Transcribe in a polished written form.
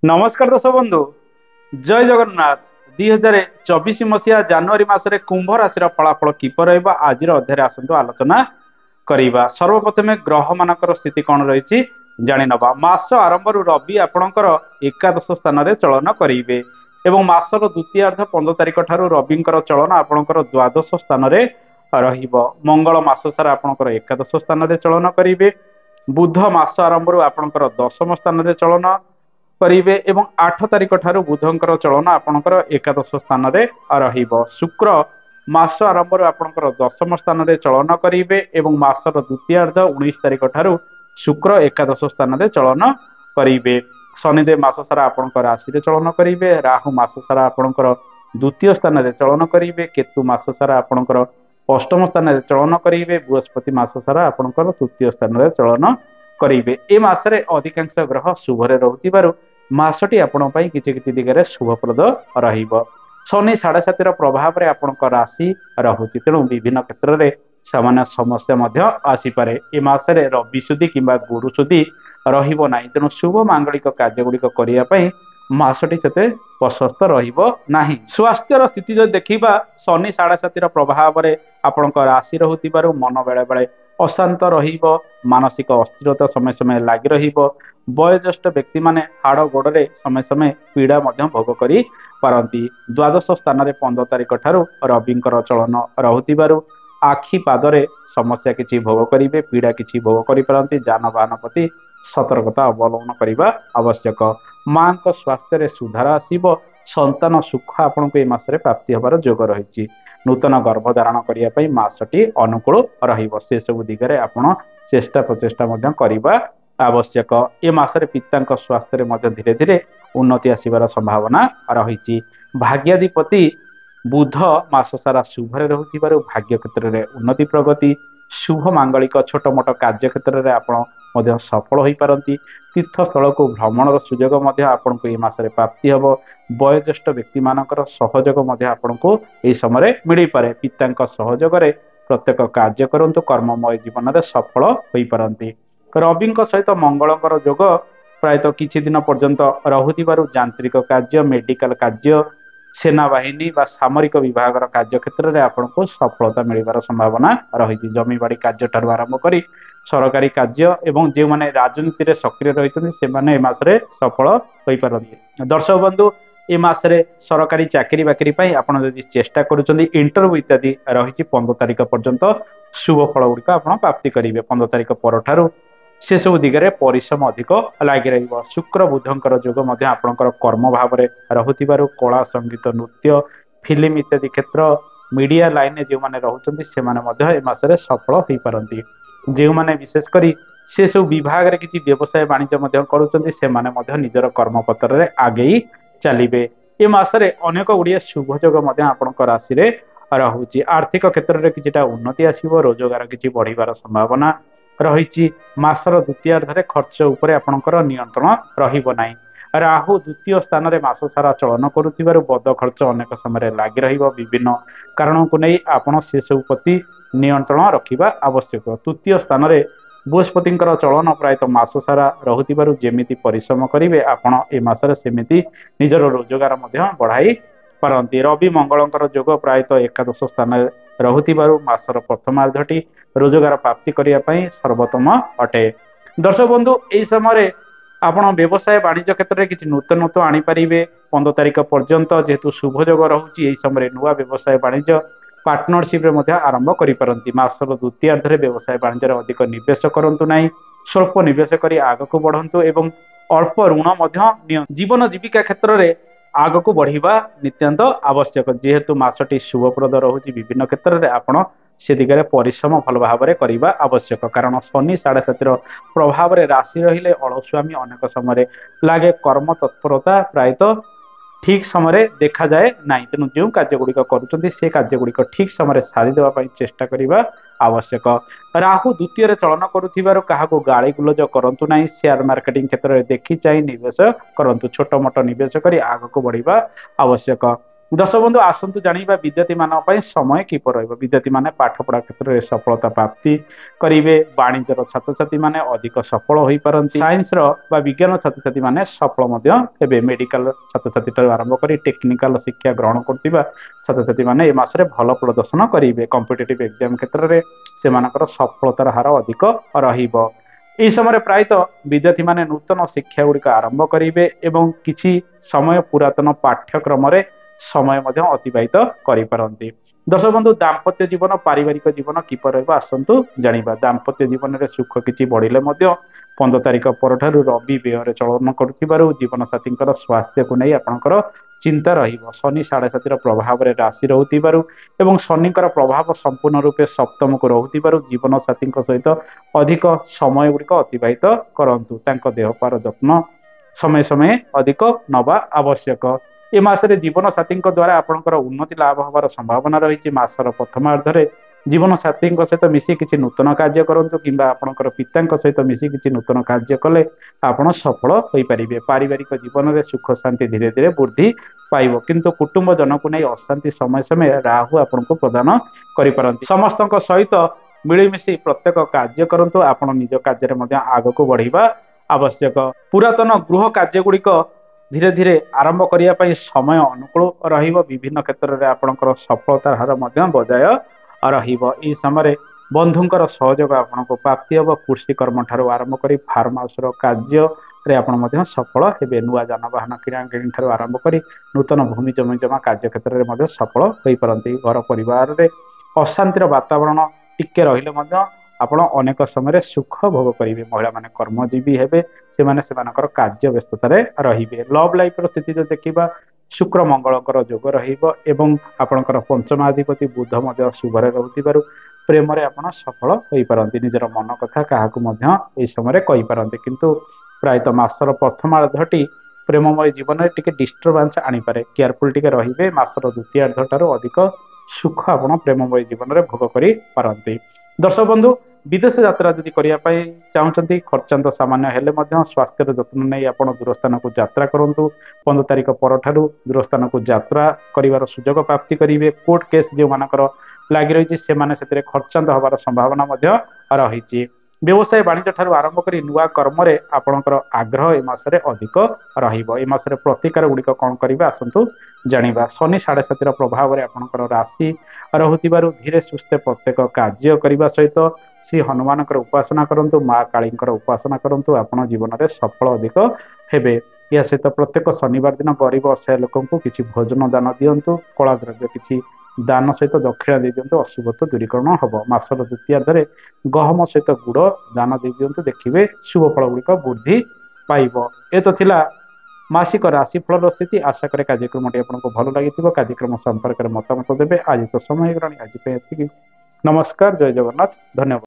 नमस्कार दर्शक बंधु जय जगन्नाथ 2024 मसीहा जनवरी मासरे कुंभ राशि फलाफल किपर आज अध्याय आसतु आलोचना करवा। सर्वप्रथमे ग्रह मानकर स्थिति कौन रही जाणी नवा। मास आरंभ रवि आपणकर एकादश स्थान में चलन करेंगे एवं मासर द्वितीयार्ध 15 तारिख ठारू रविंकर चलन आपणकर द्वादश स्थान में मंगल मास सारा आपणकर एकादश स्थान में चलन करेंगे। बुध मास आरंभ आपणकर दशम स्थान में चलन करेंगे एवं 8 तारिख ठारू बुधंकर चलन आपणकर एकादश स्थान में शुक्र मास आरंभ आपणकर दशम स्थान में चलन करेंगे एवं मासर द्वितीयार्ध 19 तारिख ठारू शुक्र एकादश स्थान में चलन करेंगे। शनिदेव मास सारा आपणकर राशि चलन करेंगे। राहु मास सारा आपणकर द्वितीय स्थान में चलन करेंगे। केतु मास सारा आपणकर अष्टम स्थान में चलन करेंगे। बृहस्पति मास सारा आपणकर तृतीय स्थान में चलन करेंगे। ए मासरे अधिकांश ग्रह शुभरे रहूतिबारु मासटी आपण किछि किछि दिगरे शुभप्रद रहिबो। शनि 7.5 प्रभाव रे आपणक राशि रहुछि तेणु विभिन्न क्षेत्र में सामान्य समस्या मध्य आसीपारे। ए मासरे रवि सुधी किंबा गुरु सुधी रहिबो नाही तेणु शुभ मांगलिक कार्य गुड़िक करिया पई मासटी सेते प्रशस्त रहिबो नाही। स्वास्थ्यर स्थिति जो देखिबा शनि 7.5 प्रभाव रे आपणक राशि रहुतिबारु मन बेले बेले अशांत रहिबो। मानसिक अस्थिरता समय समय लागि रहिबो। वयोज्येष्ठ व्यक्ति माने हाड़ गोड़े समय समय पीड़ा भोग करी पारंती। द्वादश स्थान में 15 तारिख ठारू रविंकर चलन रहुतिबारु आखि पादरे समस्या किछि भोग करिवे। पीड़ा किछि भोग करि पारंती। जानवाहन प्रति सतर्कता अवलंबन करने आवश्यक। मां को स्वास्थ्य रे सुधार आसीबो। संतान सुख आपन को ए मासरे प्राप्ति होबार जोग रही। नूतन गर्भधारण करने पई मासटी अनुकूल रहिबो। से सब दिगरे आपण चेष्टा प्रचेष्टा मध्य करबा आवश्यक। ए मासरे पिता स्वास्थ्य रे मध्य धीरे धीरे उन्नति आसीबार संभावना रही। भाग्याधिपति बुध मास सारा शुभरे रहूतिबारु भाग्य क्षेत्र में उन्नति प्रगति शुभ मांगलिक छोट मोट कार्य क्षेत्र में आपण मध्य सफल हो पारती। तीर्थस्थल को भ्रमण सुजोग आपण को मासरे प्राप्ति हम। वयोज्येष्ठ व्यक्ति मानकर सहयोग आपण को यह समय मिल पारे। पिता सहयोग रे प्रत्येक कार्य करंतु कर्ममय जीवन में सफल हो पारती। रवि सहित मंगलकर जोग प्रायतः किछि दिन पर्यंत रहुतिबारु यांत्रिक कार्य मेडिकल कार्य सेनाबाहिनी बा सामरिक विभाग कार्य क्षेत्र में आपण को सफलता मिलवार संभावना रही। जमीबाड़ी कार्य ठारू आरंभ करी सरकारी कार्य एवं जो माने राजनीति रे सक्रिय रही से माने ए मासरे सफल हो पारती। दर्शक बंधु ए मासरे सरकारी चाकरी बाकरी पाई आपण यदि चेष्टा करूछन्ती इंटरव्यू इत्यादि रही 15 तारिख पर्यंत शुभ फल गुड़िक आप प्राप्ति करेंगे। 15 तारिख पर ठारू से सब दिगरे परिश्रम अधिक लगी रहिबो। शुक्र बुधंकर जोग मध्य आपणकर कर्म भाव में रहुतिबारु कला संगीत नृत्य फिल्म इत्यादि क्षेत्र मीडिया लाइन जो माने रहउछन्ती से माने मध्य ए मासरे सफल हो पारंती। जो माने विशेष करी से सब विभाग रे किछि व्यवसाय वाणिज्य मध्य करूछन्ती से माने मध्य निजर कर्मपत्र रे आगे चलिबे। ए मासरे अनेक गुड़िए शुभ जोग मध्य आपणकर राशि रे रहुछि। आर्थिक क्षेत्र में किछिटा उन्नति आसीबो। रोजगार किछि बढ़िबार संभावना रही। मासर द्वितीयार्ध रे खर्च उपरे आपणकर नियंत्रण रहिबो नाही। राहु द्वितीय स्थान में मास सारा चलन करुथिबारु बद खर्च अनेक समय लागि रहिबो। विभिन्न कारणों को नहीं आपण से सब प्रति नियंत्रण रखिबा आवश्यक। तृतीय स्थान में बृहस्पति चलन प्रायतः मास सारा रहुथिबारु जेमिति परिश्रम करिवे आपण ए मासरे सेमिति निजर रोजगार मध्य बढ़ाई पारंती। रवि मंगलकर जोग प्रायतः एकादश स्थान रहुथिबारु मासर प्रथमार्धटी रोजगार प्राप्ति करिया पई सर्वोत्तम अटे। दर्शक बंधु एई समय आपण व्यवसाय वाणिज्य क्षेत्र में किसी नूतनत्व आनी पारिबे। 15 तारिख पर्यंत जेहेतु शुभ जोग रहुछि एई समय नुआ व्यवसाय वाणिज्य पार्टनरशिप रे मध्य आरंभ करि पारंती। मासर द्वितीयार्ध रे व्यवसाय वाणिज्य रे अधिक निवेश करंतु नाही। स्वल्प निवेश करी आगको बढ़ंतु एवं अल्प ऋण मध्य जीवन जीविका क्षेत्र में आगको बढ़िबा नित्यांत आवश्यक। जेहेतु मासटी शुभप्रद रहुछि विभिन्न क्षेत्र में आपण से दिगरे परिश्रम भल भाव में करवा आवश्यक। कारण शनि 7.5 प्रभाव में राशि रहिले अलस्वामी अनेक समय लगे। कर्म तत्परता प्रायतः ठीक समय देखा जाए ना। तेणु जो कार्य गुड़िक करुँच से कार्य गुड़िक ठीक समय सारी देवाई चेष्टा करवा आवश्यक। राहु द्वितीय चलन करुथिबारु काहाको गाड़ी गुलज करंतु नाही। शेयर मार्केटिंग क्षेत्र में देखी चाहे निवेश करंतु। छोट मोट निवेश करी आगको बढ़िबा आवश्यक। दर्शक बंधु आसतु जानिबा विद्यार्थी मान पई समय किपर रहइबो। विद्यार्थी माने पाठ पढ़ा क्षेत्र में सफलता प्राप्ति करिवे। वाणिज्यर छात्र छात्री माने अधिक सफल होई परंती। साइंस रो बा विज्ञान छात्र छात्री माने सफल मध्य हेबे। मेडिकल छात्र छात्री ठाରୁ आरंभ करी टेक्निकल शिक्षा ग्रहण करथिबा छात्र छात्री माने ए मासरे भल प्रदर्शन करिवे। कॉम्पिटिटिव एग्जाम क्षेत्र में सेमानकर सफलतार हार अधिक रहिबो। ଏହି ସମୟରେ ପ୍ରାୟତଃ ବିଦ୍ୟାର୍ଥୀ ମାନେ ନୂତନ ଶିକ୍ଷା ଗୁଡ଼ିକ ଆରମ୍ଭ କରିବେ ଏବଂ କିଛି ସମୟ ପୁରାତନ ପାଠ୍ୟକ୍ରମରେ ସମୟ ମଧ୍ୟ ଅତିବାହିତ କରିପାରନ୍ତି। ଦର୍ଶକ ବନ୍ଧୁ ଦାମ୍ପତ୍ୟ ଜୀବନ ପାରିବାରିକ ଜୀବନ କିପରି ରହିବ ଆସନ୍ତୁ ଜାଣିବା। ଦାମ୍ପତ୍ୟ ଜୀବନରେ ସୁଖ କିଛି ବଢିଲେ ମଧ୍ୟ 15 ତାରିଖ ପରଠାରୁ ରବି ବ୍ୟୟରେ ଚଳନ କରୁଥିବାରୁ ଜୀବନସାଥୀଙ୍କର ସ୍ୱାସ୍ଥ୍ୟକୁ ନେଇ ଆପଣଙ୍କର ଚିନ୍ତା ରହିବ। ଶନି 7.5 ପ୍ରଭାବରେ ରାଶି ରହୁଥିବାରୁ ଏବଂ ଶନିଙ୍କର ପ୍ରଭାବ ସମ୍ପୂର୍ଣ୍ଣ ରୂପେ ସପ୍ତମକୁ ରହୁଥିବାରୁ ଜୀବନସାଥୀଙ୍କ ସହିତ ଅଧିକ ସମୟ ଗୁଡ଼ିକ ଅତିବାହିତ କରନ୍ତୁ। ତାଙ୍କ ଦେହପାର ଯତ୍ନ ସମୟ ସମୟ ଅଧିକ ନବା ଆବଶ୍ୟକ। ଏ ମାସରେ ଜୀବନସାଥୀଙ୍କ ଦ୍ୱାରା ଆପଣଙ୍କର ଉନ୍ନତି ଲାଭ ହେବାର ସମ୍ଭାବନା ରହିଛି। ମାସର ପ୍ରଥମାର୍ଦ୍ଧରେ ଜୀବନସାଥୀଙ୍କ ସହିତ ମିଶି କିଛି ନୂତନ କାର୍ଯ୍ୟ କରନ୍ତୁ କିମ୍ବା ଆପଣଙ୍କର ପିତାଙ୍କ ସହିତ ମିଶି କିଛି ନୂତନ କାର୍ଯ୍ୟ କଲେ ଆପଣ ସଫଳ ହୋଇପାରିବେ। ପାରିବାରିକ ଜୀବନରେ ସୁଖ ଶାନ୍ତି ଧୀରେ ଧୀରେ ବୃଦ୍ଧି ପାଇବ କିନ୍ତୁ କୁଟୁମ୍ବ ଜନକୁ ନେଇ ଅଶାନ୍ତି ସମୟ ସମୟ ରାହୁ ଆପଣଙ୍କୁ ପ୍ରଦାନ କରିପାରନ୍ତି। ସମସ୍ତଙ୍କ ସହିତ ମିଳିମିଶି ପ୍ରତ୍ୟେକ କାର୍ଯ୍ୟ କରନ୍ତୁ। ଆପଣ ନିଜ କାର୍ଯ୍ୟରେ ମଧ୍ୟ ଆଗକୁ ବଢିବା ଆବଶ୍ୟକ। ପୁରାତନ ଗୃହ କାର୍ଯ୍ୟ ଗୁଡ଼ିକ ଧୀରେ ଧୀରେ ଆରମ୍ଭ କରିବା ପାଇଁ ସମୟ ଅନୁକୂଳ ରହିବ। ବିଭିନ୍ନ କ୍ଷେତ୍ରରେ ଆପଣଙ୍କର ସଫଳତାର ହାର ମଧ୍ୟ ବଜାୟ ରହିବ। ଏହି ସମୟରେ ବନ୍ଧୁଙ୍କର ସହଯୋଗ ଆପଣଙ୍କୁ ପ୍ରାପ୍ତି ହେବ। କୃଷି କର୍ମ ଠାରୁ ଆରମ୍ଭ କରି ଫାର୍ମ ହାଉସର କାର୍ଯ୍ୟରେ ଆପଣ ମଧ୍ୟ ସଫଳ ହେବେ। ନୂଆ ଯାନବାହନ କିଣାକିଣି ଠାରୁ ଆରମ୍ଭ କରି ନୂତନ ଭୂମି ଜମି ଜମା କାର୍ଯ୍ୟ କ୍ଷେତ୍ରରେ ମଧ୍ୟ ସଫଳ ହୋଇପାରନ୍ତି। ଘର ପରିବାରରେ ଅଶାନ୍ତିର ବାତାବରଣ ଟିକେ ରହିଲେ ମଧ୍ୟ ଆପଣ ଅନେକ ସମୟରେ ସୁଖ ଭୋଗ କରିବେ। ମହିଳାମାନେ କର୍ମଜୀବୀ ହେବେ। ସେମାନେ ସେମାନଙ୍କର କାର୍ଯ୍ୟ ବ୍ୟସ୍ତତାରେ ରହିବେ। ଲଭ୍ ଲାଇଫର ସ୍ଥିତି ଯଦି ଦେଖିବା ଶୁକ୍ର ମଙ୍ଗଳଙ୍କର ଯୋଗ ରହିବ ଏବଂ ଆପଣଙ୍କର ପଞ୍ଚମାଧିପତି ବୁଧ ମଧ୍ୟ ଶୁଭରେ ରହୁଥିବାରୁ ପ୍ରେମରେ ଆପଣ ସଫଳ ହୋଇପାରନ୍ତି। ନିଜର ମନ କଥା କାହାକୁ ମଧ୍ୟ ଏହି ସମୟରେ କହିପାରନ୍ତି କିନ୍ତୁ ପ୍ରାୟତଃ ମାସର ପ୍ରଥମାର୍ଦ୍ଧଟି ପ୍ରେମମୟ ଜୀବନରେ ଟିକେ ଡିଷ୍ଟର୍ବାନ୍ସ ଆଣିପାରେ। କେୟାରଫୁଲ ଟିକେ ରହିବେ। ମାସର ଦ୍ୱିତୀୟାର୍ଦ୍ଧ ଠାରୁ ଅଧିକ ସୁଖ ଆପଣ ପ୍ରେମମୟ ଜୀବନରେ ଭୋଗ କରିପାରନ୍ତି। ଦର୍ଶକ ବନ୍ଧୁ ବିଦେଶ ଯାତ୍ରା ଯଦି କରିବା ପାଇଁ ଚାହୁଁଛନ୍ତି ଖର୍ଚ୍ଚାନ୍ତ ସାମାନ୍ୟ ହେଲେ ମଧ୍ୟ ସ୍ୱାସ୍ଥ୍ୟର ଯତ୍ନ ନେଇ ଆପଣ ଦୂର ସ୍ଥାନକୁ ଯାତ୍ରା କରନ୍ତୁ। 15 ତାରିଖ ପରଠାରୁ ଦୂର ସ୍ଥାନକୁ ଯାତ୍ରା କରିବାର ସୁଯୋଗ ପ୍ରାପ୍ତି କରିବେ। କୋର୍ଟ କେସ୍ ଯେଉଁମାନଙ୍କର ଲାଗି ରହିଛି ସେମାନେ ସେଥିରେ ଖର୍ଚ୍ଚାନ୍ତ ହେବାର ସମ୍ଭାବନା ମଧ୍ୟ ରହିଛି। ବ୍ୟବସାୟ ବାଣିଜ୍ୟ ଠାରୁ ଆରମ୍ଭ କରି ନୂଆ କର୍ମରେ ଆପଣଙ୍କର ଆଗ୍ରହ ଏ ମାସରେ ଅଧିକ ରହିବ। ଏ ମାସରେ ପ୍ରତିକାର ଗୁଡ଼ିକ କ'ଣ କରିବେ ଆସନ୍ତୁ ଜାଣିବା। ଶନି 7.5 ପ୍ରଭାବରେ ଆପଣଙ୍କର ରାଶି ରହୁଥିବାରୁ ଧୀରେ ସୁସ୍ଥେ ପ୍ରତ୍ୟେକ କାର୍ଯ୍ୟ କରିବା ସହିତ ଶ୍ରୀ ହନୁମାନଙ୍କର ଉପାସନା କରନ୍ତୁ। ମା କାଳୀଙ୍କର ଉପାସନା କରନ୍ତୁ। ଆପଣ ଜୀବନରେ ସଫଳ ଅଧିକ ହେବେ। ଏହା ସହିତ ପ୍ରତ୍ୟେକ ଶନିବାର ଦିନ ଗରିବ ଅସହାୟ ଲୋକଙ୍କୁ କିଛି ଭୋଜନ ଦାନ ଦିଅନ୍ତୁ। କଳା ଦ୍ରବ୍ୟ କିଛି ଦାନ ସହିତ ଦକ୍ଷିଣା ଦେଇ ଦିଅନ୍ତୁ। ଅଶୁଭତ୍ୱ ଦୂରୀକରଣ ହେବ। ମାସର ଦ୍ୱିତୀୟାର୍ଦ୍ଧରେ ଗହମ ସହିତ ଗୁଡ଼ ଦାନ ଦେଇ ଦିଅନ୍ତୁ। ଦେଖିବେ ଶୁଭ ଫଳ ଗୁଡ଼ିକ ବୃଦ୍ଧି ପାଇବ। ଏ ତ ଥିଲା ମାସିକ ରାଶିଫଳର ସ୍ଥିତି। ଆଶା କରେ କାର୍ଯ୍ୟକ୍ରମଟି ଆପଣଙ୍କୁ ଭଲ ଲାଗିଥିବ। କାର୍ଯ୍ୟକ୍ରମ ସମ୍ପର୍କରେ ମତାମତ ଦେବେ। ଆଜି ତ ସମୟ ହେଇଗଲାଣି। ଆଜି ପାଇଁ ଏତିକି। ନମସ୍କାର। ଜୟ ଜଗନ୍ନାଥ। ଧନ୍ୟବାଦ।